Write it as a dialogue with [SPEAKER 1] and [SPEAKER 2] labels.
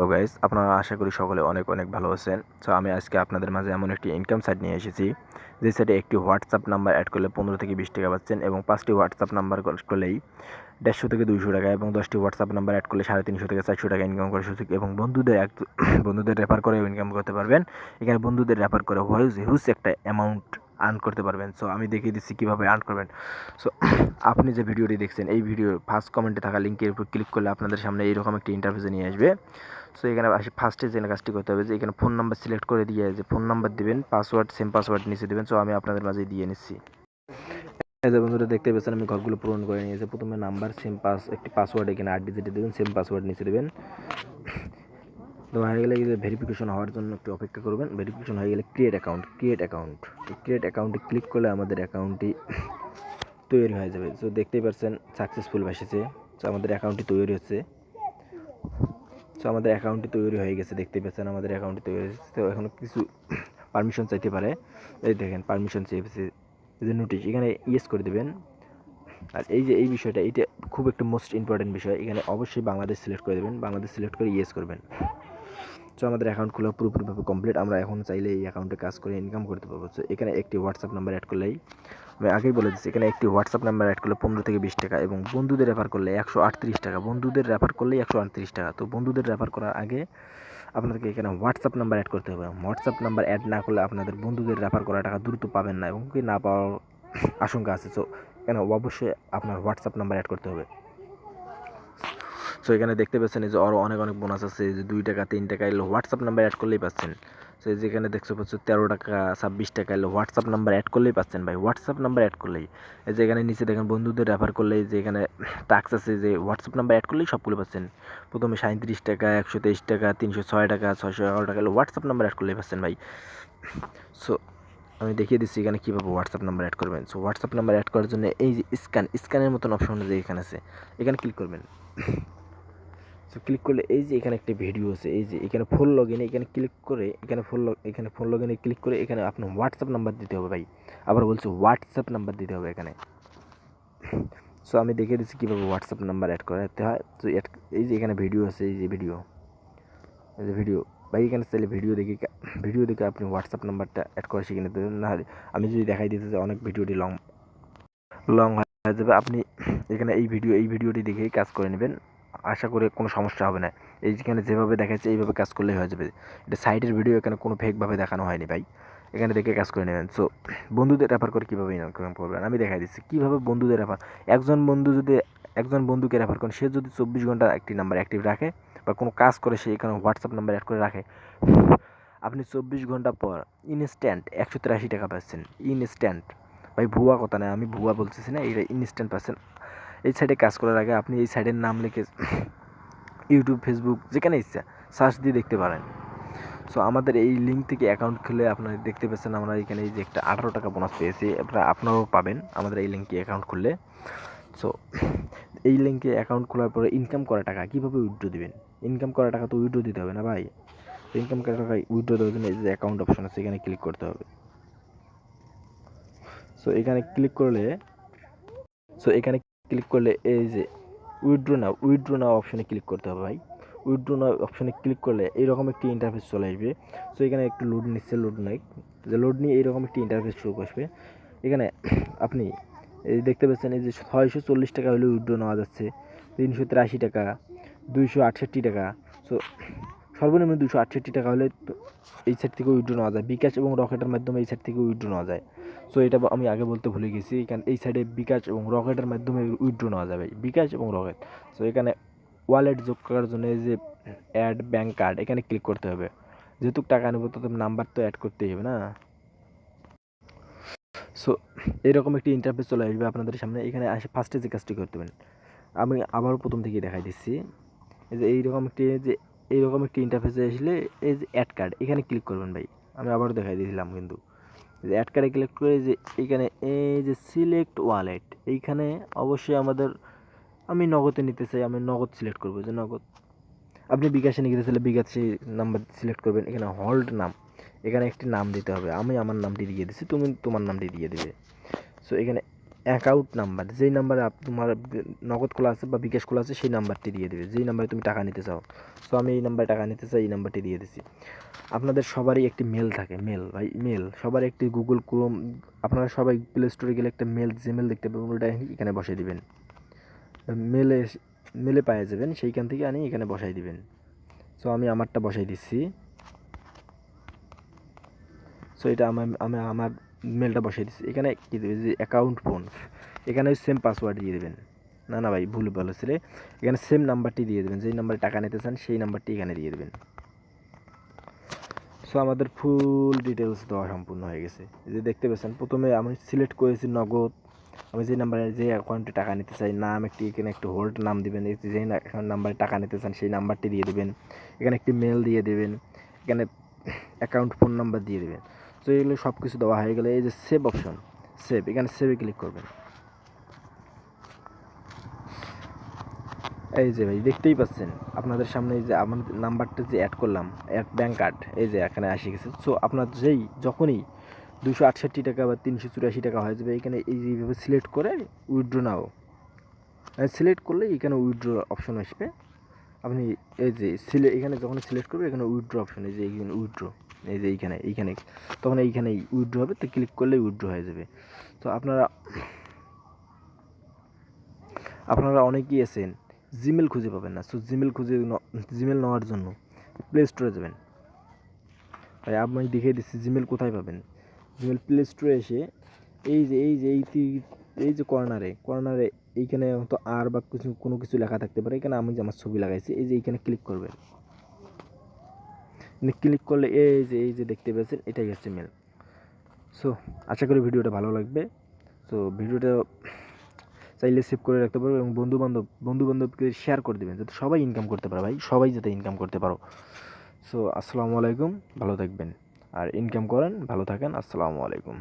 [SPEAKER 1] তো গাইস, আপনারা আশা করি সকলে অনেক অনেক ভালো আছেন। সো আমি আজকে আপনাদের মাঝে এমন একটি ইনকাম সাইট নিয়ে এসেছি, যে সাইটে একটি হোয়াটসঅ্যাপ নাম্বার অ্যাড করলে 15 থেকে 20 টাকা পাচ্ছেন এবং 5টি হোয়াটসঅ্যাপ নাম্বার করলেই 150 থেকে 200 টাকা এবং 10টি হোয়াটসঅ্যাপ নাম্বার অ্যাড করলে 350 থেকে 400 টাকা ইনকাম করার সুযোগ এবং বন্ধুদের রেফার করে ইনকাম করতে পারবেন। এখানে বন্ধুদের রেফার করে হিউজ একটা অ্যামাউন্ট আর্ন করতে পারবেন। সো আমি দেখিয়ে দিচ্ছি কীভাবে আর্ন করবেন। সো আপনি যে ভিডিওটি দেখছেন, এই ভিডিওর ফার্স্ট কমেন্টে থাকা লিঙ্কের উপর ক্লিক করলে আপনাদের সামনে এইরকম একটি ইন্টারফেসে নিয়ে আসবে। সো এখানে ফার্স্টে যে কাজটি করতে হবে, যে এখানে ফোন নাম্বার সিলেক্ট করে দিয়ে যে ফোন নাম্বার দেবেন, পাসওয়ার্ড সেম পাসওয়ার্ড নিচে দেবেন। সো আমি আপনাদের মাঝে দিয়ে নিচ্ছি। বন্ধুরা দেখতে পেয়েছেন আমি ঘরগুলো পূরণ করে নিয়েছি। প্রথমে নাম্বার সেম একটি পাসওয়ার্ড এখানে 8 ডিজিটে দেবেন, সেম পাসওয়ার্ড নিচে দেবেন। তো হয়ে গেলে ভেরিফিকেশন হওয়ার জন্য একটু অপেক্ষা করবেন। ভেরিফিকেশন হয়ে গেলে ক্রিয়েট অ্যাকাউন্ট ক্লিক করলে আমাদের অ্যাকাউন্টটি তৈরি হয়ে যাবে। সো দেখতেই পাচ্ছেন সাকসেসফুল এসেছে। সো আমাদের অ্যাকাউন্টটি তৈরি হচ্ছে। সো আমাদের অ্যাকাউন্টটি তৈরি হয়ে গেছে, দেখতেই পাচ্ছেন আমাদের অ্যাকাউন্টটি তৈরি হয়েছে। তো এখন কিছু পারমিশন চাইতে পারে, এই দেখেন পারমিশন চেয়েছে, এই যে নোটিশ, এখানে ইয়েস করে দেবেন। আর এই বিষয়টা, এইটা খুব একটা মোস্ট ইম্পর্টেন্ট বিষয়, এখানে অবশ্যই বাংলাদেশ সিলেক্ট করে দেবেন, বাংলাদেশ সিলেক্ট করে ইয়েস করবেন। সো আমাদের অ্যাকাউন্ট খোলা পুরোপুরিভাবে কমপ্লিট। আমরা এখন চাইলে এই অ্যাকাউন্টে কাজ করে ইনকাম করতে পারবো। সো এখানে একটি হোয়াটসঅ্যাপ নাম্বার অ্যাড করলেই, আমি আগেই বলে দিচ্ছি, এখানে একটি হোয়াটসঅ্যাপ নাম্বার অ্যাড করলে 15 থেকে 20 টাকা এবং বন্ধুদের রেফার করলে 138 টাকা। বন্ধুদের রেফার করলেই 138 টাকা। তো বন্ধুদের রেফার করার আগে আপনাদেরকে এখানে হোয়াটসঅ্যাপ নাম্বার অ্যাড করতে হবে। হোয়াটসঅ্যাপ নাম্বার অ্যাড না করলে আপনাদের বন্ধুদের রেফার করা টাকা দ্রুত পাবেন না এবং কি না পাওয়ার আশঙ্কা আছে। সো এখানে অবশ্যই আপনার হোয়াটসঅ্যাপ নাম্বার অ্যাড করতে হবে। সো এখানে দেখতে পাচ্ছেন এই যে আরও অনেক বোনাস আছে, যে 2 টাকা 3 টাকা এলো হোয়াটসঅ্যাপ নাম্বার অ্যাড করলেই পাচ্ছেন। সো যেখানে দেখতে পাচ্ছেন 13 টাকা 26 টাকা এলো হোয়াটসঅ্যাপ নাম্বার অ্যাড করলেই পাচ্ছেন ভাই, হোয়াটসঅ্যাপ নাম্বার অ্যাড করলেই। এই যে এখানে নিচে দেখেন বন্ধুদের রেফার করলেই, যে এখানে টাক্স আছে, যে হোয়াটসঅ্যাপ নাম্বার অ্যাড করলেই সবগুলো পাচ্ছেন। প্রথমে 37 টাকা, 123 টাকা, 306 টাকা, 611 টাকা এলো হোয়াটসঅ্যাপ নাম্বার অ্যাড করলেই পাচ্ছেন ভাই। সো আমি দেখিয়ে দিচ্ছি এখানে কীভাবে হোয়াটসঅ্যাপ নাম্বার অ্যাড করবেন। সো হোয়াটসঅ্যাপ নাম্বার অ্যাড করার জন্য এই যে স্ক্যানের মতন অপশন যে এখানে আছে, এখানে ক্লিক করবেন। সো ক্লিক করলে এই যে এখানে একটা ভিডিও আছে, এই যে এখানে ফোন লগ ইনে এখানে ক্লিক করে, এখানে ফোন লগ ইনে ক্লিক করে এখানে আপনার হোয়াটসঅ্যাপ নাম্বার দিতে হবে ভাই। আবার বলছি হোয়াটসঅ্যাপ নাম্বার দিতে হবে এখানে। সো আমি দেখিয়ে দিচ্ছি কীভাবে হোয়াটসঅ্যাপ নাম্বার অ্যাড করতে হয়। তো এই যে এখানে ভিডিও আছে, এই যে ভিডিও ভাই, এখানে চাইলে ভিডিও দেখে আপনি হোয়াটসঅ্যাপ নাম্বারটা অ্যাড করে শিখে নিতে দেবেন। না হলে আমি যদি দেখাই দিতে চাই অনেক ভিডিওটি লং হয়ে যাবে। আপনি এখানে এই ভিডিওটি দেখেই কাজ করে নেবেন, আশা করি কোনো সমস্যা হবে না। এইখানে যেভাবে দেখাচ্ছে এইভাবে কাজ করলেই হয়ে যাবে। এটা সাইটের ভিডিও, এখানে কোনো ফেকভাবে দেখানো হয়নি ভাই, এখানে দেখে কাজ করে নেবেন। সো বন্ধুদের রেফার করে কীভাবে ইনকাম করবেন আমি দেখাই দিচ্ছি কীভাবে বন্ধুদের রেফার। একজন বন্ধুকে রেফার করেন, সে যদি 24 ঘন্টা একটি নাম্বার অ্যাক্টিভ রাখে বা কোনো কাজ করে, সে এখানে হোয়াটসঅ্যাপ নাম্বার অ্যাড করে রাখে, আপনি 24 ঘন্টা পর ইনস্ট্যান্ট 183 টাকা পাচ্ছেন। ইনস্ট্যান্ট ভাই, ভুয়া কথা নয়, আমি ভুয়া বলতেছি না, এটা ইনস্ট্যান্ট পাচ্ছেন। এই সাইটে কাজ করার আগে আপনি এই সাইটের নাম লিখে ইউটিউব, ফেসবুক, যেখানে ইচ্ছা সার্চ দিয়ে দেখতে পারেন। সো আমাদের এই লিঙ্ক থেকে অ্যাকাউন্ট খুলে আপনারা দেখতে পাচ্ছেন আমরা এখানে এই যে একটা 18 টাকা বোনাস পেয়েছি, আপনারাও পাবেন আমাদের এই লিঙ্কে অ্যাকাউন্ট খুললে। সো এই লিঙ্কে অ্যাকাউন্ট খোলার পরে ইনকাম করা টাকা কীভাবে উইথড্র দিবেন? ইনকাম করা টাকা তো উইথড্র দিতে হবে না ভাই। ইনকাম করা টাকা উইথড্র দেওয়ার জন্য এই যে অ্যাকাউন্ট অপশন আছে, এখানে ক্লিক করতে হবে। সো এখানে ক্লিক করলে এই যে উইথড্র নাও অপশনে ক্লিক করতে হবে ভাই। উইথড্র নাও অপশনে ক্লিক করলে এইরকম একটি ইন্টারফেস চলে আসবে। সো এখানে একটু লোড নিয়ে এইরকম একটি ইন্টারফেস শুরু আসবে। এখানে আপনি এই দেখতে পাচ্ছেন এই যে 640 টাকা হলে উইথড্র নেওয়া যাচ্ছে, 383 টাকা, 268 টাকা। সো সর্বনিম্ন 268 টাকা হলে এই সাইট থেকে উইথড্র নেওয়া যায়। বিকাশ এবং রকেটের মাধ্যমে এই সাইট থেকে উইথড্র নেওয়া যায়। সো এটা আমি আগে বলতে ভুলে গেছি, এখানে এই সাইডে বিকাশ এবং রকেটের মাধ্যমে উইথড্র নেওয়া যাবে, বিকাশ এবং রকেট। সো এখানে ওয়ালেট যোগ করার জন্য এই যে অ্যাড ব্যাঙ্ক কার্ড, এখানে ক্লিক করতে হবে। যেহেতু টাকা নেবো তো নাম্বার তো অ্যাড করতেই হবে না। সো এরকম একটি ইন্টারফেস চলে আসবে আপনাদের সামনে। এখানে আসে ফার্স্টে যে কাজটি করতে হবে, আমি আবারও প্রথম থেকে দেখাই দিচ্ছি। এই যে এইরকম একটি ইন্টারফেসে আসলে এই যে অ্যাড কার্ড, এখানে ক্লিক করবেন ভাই। আমি আবারও দেখাই দিয়েছিলাম কিন্তু যে অ্যাড কার্ডে ক্লিক করে যে এইখানে এই যে সিলেক্ট ওয়ালেট, এইখানে অবশ্যই আমি নগদে নিতে চাই, আমি নগদ সিলেক্ট করবো, যে নগদ। আপনি বিকাশে নিতে চাইলে বিকাশে নাম্বার সিলেক্ট করবেন। এখানে হোল্ড নাম, এখানে একটি নাম দিতে হবে, আমি আমার নামটি দিয়ে দিচ্ছি, তুমি তোমার নামটি দিয়ে দেবে। সো এখানে অ্যাকাউন্ট নাম্বার, যেই নাম্বারে তোমার নগদ খোলা আছে বা বিকাশ খোলা আছে সেই নাম্বারটি দিয়ে দেবে, যেই নাম্বারে তুমি টাকা নিতে চাও। সো আমি এই নাম্বারে টাকা নিতে চাই, এই নাম্বারটি দিয়ে দিছি। আপনাদের সবারই একটি মেল থাকে, মেল ভাই, মেল সবার একটি গুগল ক্রোম, আপনারা সবাই প্লে স্টোরে গেলে একটা মেল, জিমেল দেখতে পাবেন, ওটা এখানে বসাই দিবেন। মেলে মেলে পাওয়া যাবেন, সেইখান থেকে আনি এখানে বসাই দিবেন। সো আমি আমারটা বসাই দিচ্ছি। সো এটা আমার মেলটা বসাই দিচ্ছি। এখানে কী দেবে, যে অ্যাকাউন্ট ফোন, এখানে সেম পাসওয়ার্ড দিয়ে দেবেন। না ভাই, ভুল বলেছিল, এখানে সেম নাম্বারটি দিয়ে দেবেন, যেই নাম্বারে টাকা নিতে চান সেই নাম্বারটি এখানে দিয়ে দেবেন। সো আমাদের ফুল ডিটেলস দেওয়া সম্পূর্ণ হয়ে গেছে। এই যে দেখতে পাচ্ছেন, প্রথমে আমি সিলেক্ট করেছি নগদ, আমি যে নাম্বারে, যে অ্যাকাউন্টে টাকা নিতে চাই, নাম একটি, এখানে একটু হোল্ড নাম দিবেন, যে নাম্বারে টাকা নিতে চান সেই নাম্বারটি দিয়ে দেবেন, এখানে একটি মেল দিয়ে দেবেন, এখানে অ্যাকাউন্ট ফোন নাম্বার দিয়ে দেবেন। তো এগুলো সব কিছু দেওয়া হয়ে গেলে এই যে সেভ অপশন, সেভ, এখানে সেভে ক্লিক করবেন। এই যে ভাই দেখতেই পাচ্ছেন আপনাদের সামনে, এই যে আমার নাম্বারটা যে অ্যাড করলাম, অ্যাড ব্যাঙ্ক কার্ড, এই যে এখানে আসে গেছে। সো আপনার যখনই 268 টাকা বা 384 টাকা হয়ে যাবে, এখানে এইভাবে সিলেক্ট করে উইথড্র নাও, সিলেক্ট করলে এখানে উইথড্র অপশন আসবে। আপনি এই যে এখানে যখন সিলেক্ট করবে, এখানে উইথড্র অপশন, এই যে এইখানে উইথড্র, এই যে এইখানে তখন এইখানেই উইথড্র হবে, তো ক্লিক করলেই উইথড্র হয়ে যাবে। তো আপনারা অনেকেই আছেন জিমেল খুঁজে পাবেন না। সো জিমেল নেওয়ার জন্য প্লে স্টোরে যাবেন। তাই আমি দেখিয়ে দিচ্ছি জিমেল কোথায় পাবেন। জিমেল প্লে স্টোরে এসে এই যে কর্নারে এইখানে হয়তো আর বা কোনো কিছু লেখা থাকতে পারে, এখানে আমি যে আমার ছবি লাগাইছি, এই যে এইখানে ক্লিক করবেন। ক্লিক করলে এই যে দেখতে পেয়েছেন, এটাই হচ্ছে মেল। সো আশা করি ভিডিওটা ভালো লাগবে। সো ভিডিওটা চাইলে সেভ করে রাখতে পারো এবং বন্ধুবান্ধবকে শেয়ার করে দেবেন, যাতে সবাই ইনকাম করতে পারে ভাই, সবাই যাতে ইনকাম করতে পারো। সো আসসালামু আলাইকুম, ভালো থাকবেন আর ইনকাম করেন, ভালো থাকেন, আসসালামু আলাইকুম।